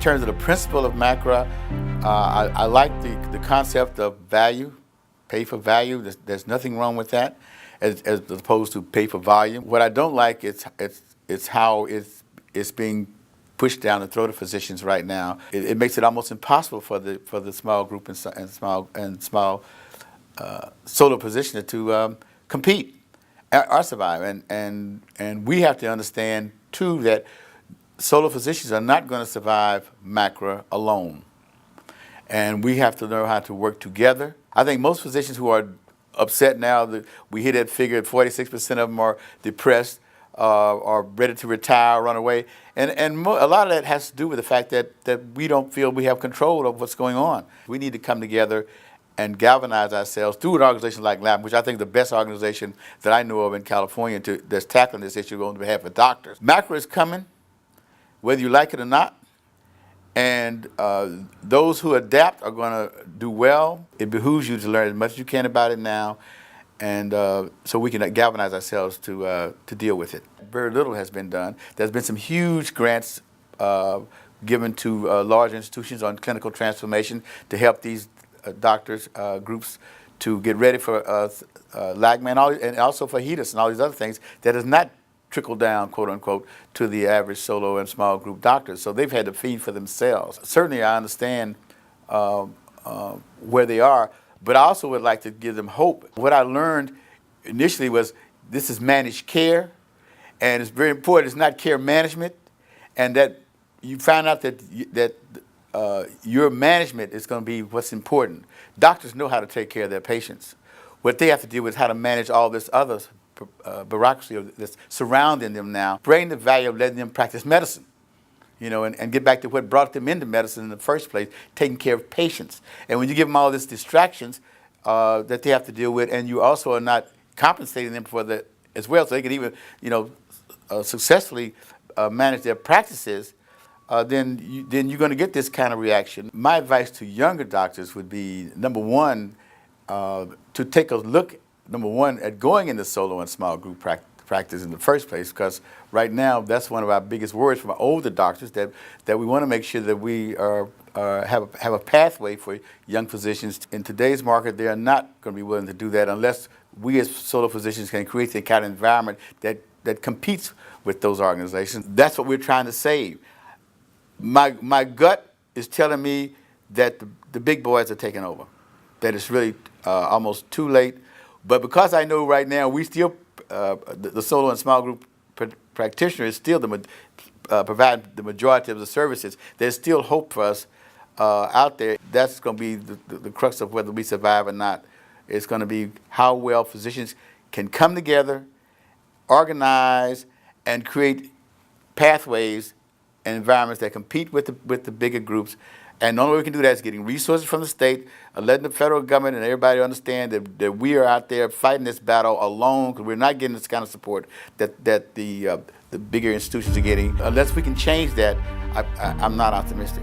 terms of the principle of MACRA, I like the concept of value, pay for value. There's nothing wrong with that, as opposed to pay for volume. What I don't like is how it's being pushed down the throat of physicians right now. It makes it almost impossible for the small group and small solo physician to compete or survive. And we have to understand too that solo physicians are not going to survive MACRA alone. And we have to learn how to work together. I think most physicians who are upset now, that we hear that figure, 46% of them are depressed, are ready to retire, run away. And a lot of that has to do with the fact that we don't feel we have control of what's going on. We need to come together and galvanize ourselves through an organization like LAB, which I think is the best organization that I know of in California that's tackling this issue on behalf of doctors. MACRA is coming, whether you like it or not. And those who adapt are going to do well. It behooves you to learn as much as you can about it now, and so we can galvanize ourselves to deal with it. Very little has been done. There's been some huge grants given to large institutions on clinical transformation to help these doctors groups to get ready for LAGMA and also for HEDIS and all these other things that is not trickle down, quote unquote, to the average solo and small group doctors. So they've had to feed for themselves. Certainly I understand where they are, but I also would like to give them hope. What I learned initially was this is managed care, and it's very important. It's not care management, and that you find out that your management is going to be what's important. Doctors know how to take care of their patients. What they have to deal with is how to manage all this other bureaucracy that's surrounding them now, bring the value of letting them practice medicine, you know, and get back to what brought them into medicine in the first place, taking care of patients. And when you give them all these distractions that they have to deal with, and you also are not compensating them for that as well, so they can even, you know, successfully manage their practices, then you're going to get this kind of reaction. My advice to younger doctors would be, number one, to take a look at going into solo and small group practice in the first place, because right now that's one of our biggest worries from our older doctors, that we want to make sure that we have a pathway for young physicians. In today's market, they are not going to be willing to do that unless we as solo physicians can create the kind of environment that competes with those organizations. That's what we're trying to save. My gut is telling me that the big boys are taking over, that it's really almost too late. But because I know right now we still, the solo and small group practitioner is still provide the majority of the services, there's still hope for us out there. That's going to be the crux of whether we survive or not. It's going to be how well physicians can come together, organize, and create pathways and environments that compete with the bigger groups. And the only way we can do that is getting resources from the state, letting the federal government and everybody understand that we are out there fighting this battle alone, because we're not getting this kind of support that the bigger institutions are getting. Unless we can change that, I'm not optimistic.